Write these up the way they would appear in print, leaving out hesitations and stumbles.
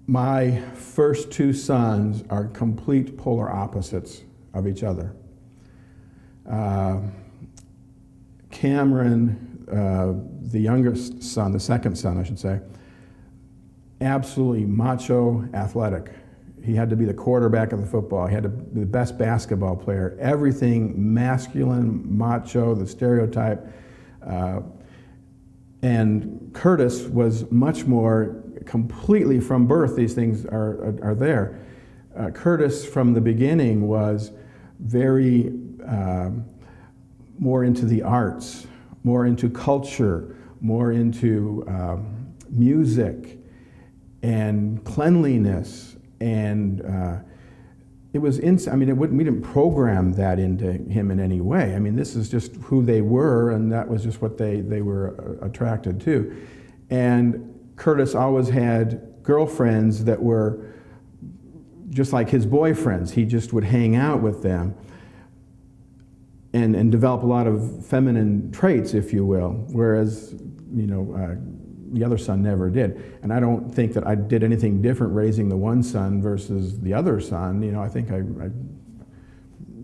My first two sons are complete polar opposites of each other. Cameron, the youngest son, the second son I should say, absolutely macho athletic. He had to be the quarterback of the football. He had to be the best basketball player. Everything masculine, macho, the stereotype. And Curtis was much more completely from birth. These things are there. Curtis from the beginning was very more into the arts, more into culture, more into music and cleanliness, and it was I mean, we didn't program that into him in any way. I mean, this is just who they were, and that was just what they were attracted to. And Curtis always had girlfriends that were just like his boyfriends. He just would hang out with them and develop a lot of feminine traits, if you will, whereas, you know, the other son never did. And I don't think that I did anything different raising the one son versus the other son. You know, I think you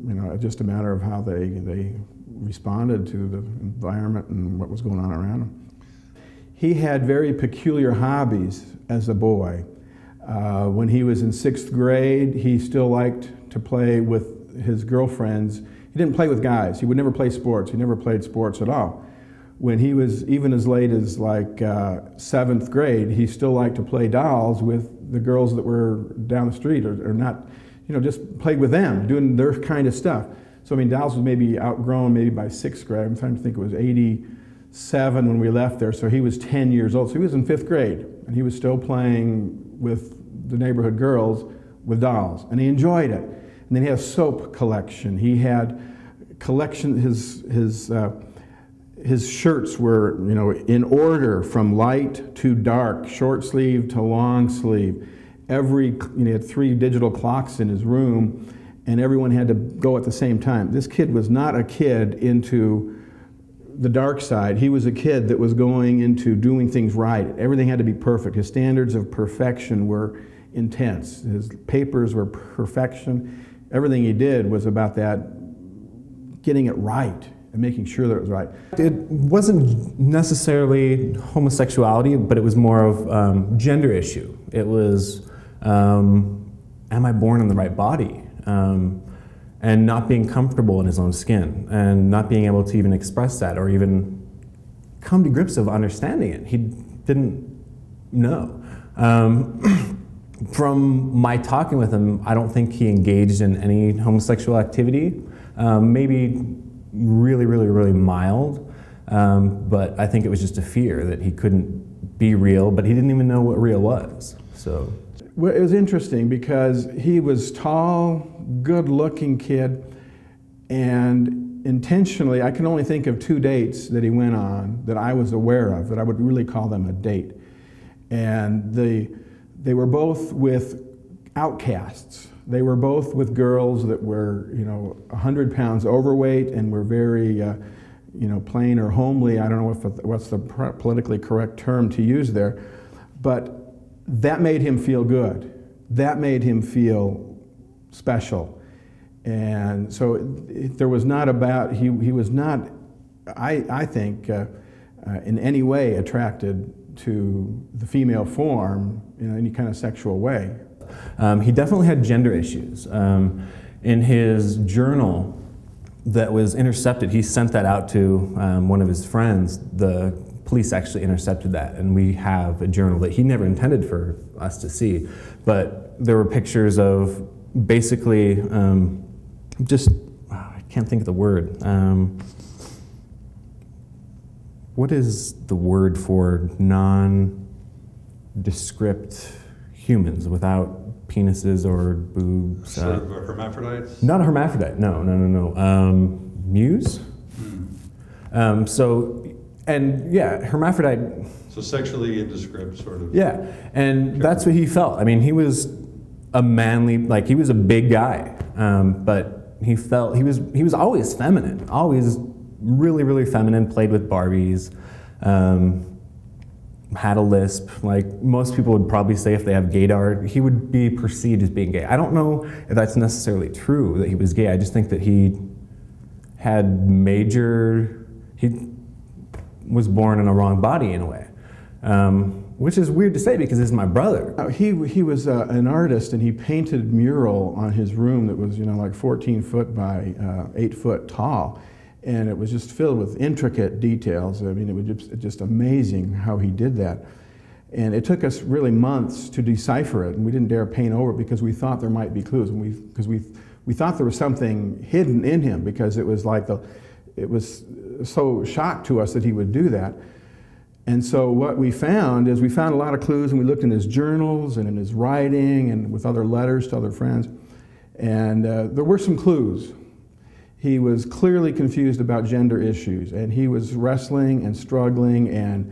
know, just a matter of how they responded to the environment and what was going on around them. He had very peculiar hobbies as a boy. When he was in 6th grade, he still liked to play with his girlfriends. He didn't play with guys. He would never play sports. He never played sports at all. When he was even as late as like 7th grade, he still liked to play dolls with the girls that were down the street, or not, you know, just played with them, doing their kind of stuff. So I mean, dolls was maybe outgrown maybe by 6th grade. I'm trying to think, it was 87 when we left there, so he was 10 years old. So he was in 5th grade, and he was still playing with the neighborhood girls with dolls, and he enjoyed it. And then he had a soap collection. He had collection, his shirts were, you know, in order from light to dark, short sleeve to long sleeve. You know, he had 3 digital clocks in his room, and everyone had to go at the same time. This kid was not a kid into the dark side. He was a kid that was going into doing things right. Everything had to be perfect. His standards of perfection were intense. His papers were perfection. Everything he did was about that, getting it right and making sure that it was right. It wasn't necessarily homosexuality, but it was more of gender issue. It was, am I born in the right body? And not being comfortable in his own skin, and not being able to even express that or even come to grips of understanding it. He didn't know. From my talking with him, I don't think he engaged in any homosexual activity. Maybe really, really, really mild, but I think it was just a fear that he couldn't be real, but he didn't even know what real was. So. Well, it was interesting because he was tall, good-looking kid, and intentionally, I can only think of 2 dates that he went on that I was aware of, that I would really call them a date. And they were both with outcasts. They were both with girls that were, you know, 100 pounds overweight and were very, you know, plain or homely. I don't know what's the politically correct term to use there, but that made him feel good. That made him feel special. And so there was not about, he was not, I think, in any way attracted to the female form in any kind of sexual way. He definitely had gender issues. In his journal that was intercepted, he sent that out to one of his friends. The police actually intercepted that, and we have a journal that he never intended for us to see. But there were pictures of basically I can't think of the word. What is the word for nondescript humans without penises or boobs? Hermaphrodites? Not a hermaphrodite, no. Muse? And yeah, hermaphrodite. So sexually indescript, sort of. Yeah, and that's what he felt. I mean, he was a manly, like he was a big guy, but he felt, he was always feminine, always really, really feminine, played with Barbies. had a lisp, like most people would probably say if they have gaydar, he would be perceived as being gay. I don't know if that's necessarily true, that he was gay. I just think that he was born in a wrong body in a way. Which is weird to say because he's my brother. He was an artist, and he painted a mural on his room that was, like 14 foot by 8 foot tall, and it was just filled with intricate details. I mean, it was just amazing how he did that. And it took us really months to decipher it, and we didn't dare paint over it because we thought there might be clues, and we thought there was something hidden in him, because it was like it was so shocked to us that he would do that. And so what we found is we found a lot of clues, and we looked in his journals and in his writing and with other letters to other friends, and there were some clues. He was clearly confused about gender issues, and he was wrestling and struggling, and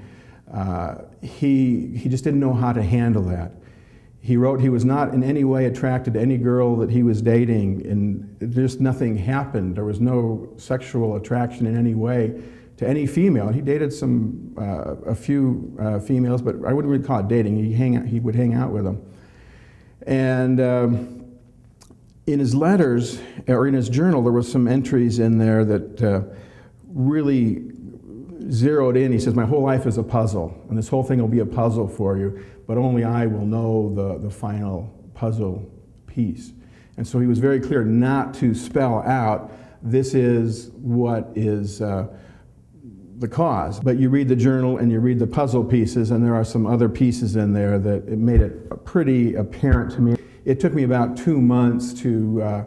he just didn't know how to handle that. He wrote he was not in any way attracted to any girl that he was dating, and just nothing happened. There was no sexual attraction in any way to any female. He dated a few females, but I wouldn't really call it dating. He would hang out with them. And in his letters, or in his journal, there was some entries in there that really zeroed in. He says, my whole life is a puzzle, and this whole thing will be a puzzle for you, but only I will know the final puzzle piece. And so he was very clear not to spell out, this is what is the cause. But you read the journal and you read the puzzle pieces, and there are some other pieces in there that it made it pretty apparent to me. It took me about 2 months to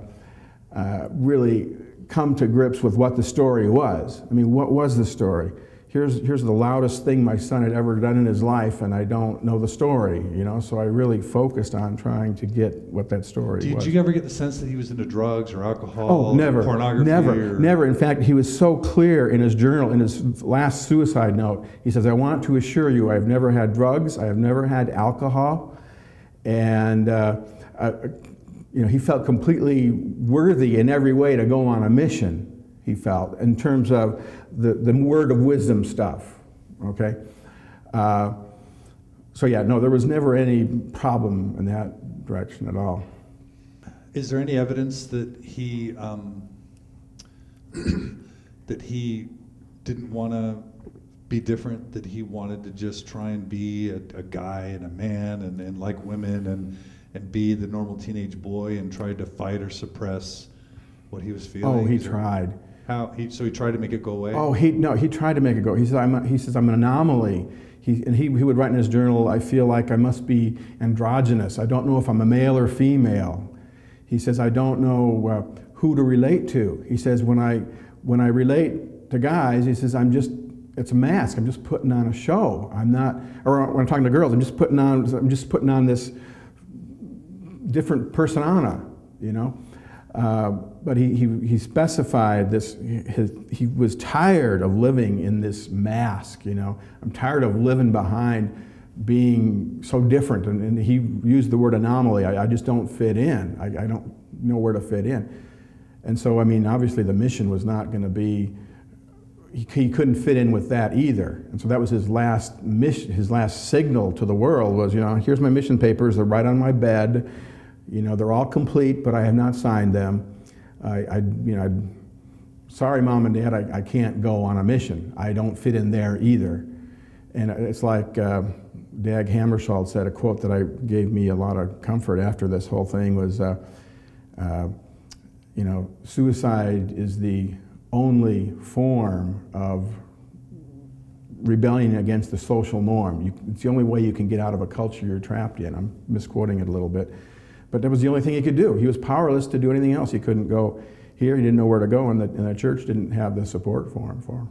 really come to grips with what the story was. I mean, what was the story? Here's the loudest thing my son had ever done in his life, and I don't know the story, so I really focused on trying to get what that story was. Did you ever get the sense that he was into drugs or alcohol? Oh, never. Or pornography? Never. In fact, he was so clear in his journal, in his last suicide note. He says, I want to assure you I've never had drugs, I have never had alcohol, and he felt completely worthy in every way to go on a mission, he felt, in terms of the word of wisdom stuff, okay? So yeah, no, there was never any problem in that direction at all. Is there any evidence that he that he didn't want to be different, that he wanted to just try and be a guy and a man and like women and be the normal teenage boy, and tried to fight or suppress what he was feeling? Oh, he tried. So he tried to make it go away? Oh, he tried to make it go. He says, I'm an anomaly. He would write in his journal, I feel like I must be androgynous. I don't know if I'm a male or female. He says, I don't know who to relate to. He says, when I relate to guys, he says, it's a mask. I'm just putting on a show. I'm not, or when I'm talking to girls, I'm just putting on this different persona, But he specified this. He was tired of living in this mask. I'm tired of living behind being so different. And he used the word anomaly. I just don't fit in. I don't know where to fit in. And so, I mean, obviously the mission was not going to be. He couldn't fit in with that either. And so that was his last mission. His last signal to the world was, here's my mission papers. They're right on my bed. They're all complete, but I have not signed them. Sorry, Mom and Dad, I can't go on a mission. I don't fit in there either. And it's like Dag Hammarskjöld said, a quote that gave me a lot of comfort after this whole thing was, suicide is the only form of rebellion against the social norm. It's the only way you can get out of a culture you're trapped in. I'm misquoting it a little bit. But that was the only thing he could do. He was powerless to do anything else. He couldn't go here. He didn't know where to go, and the church didn't have the support for him.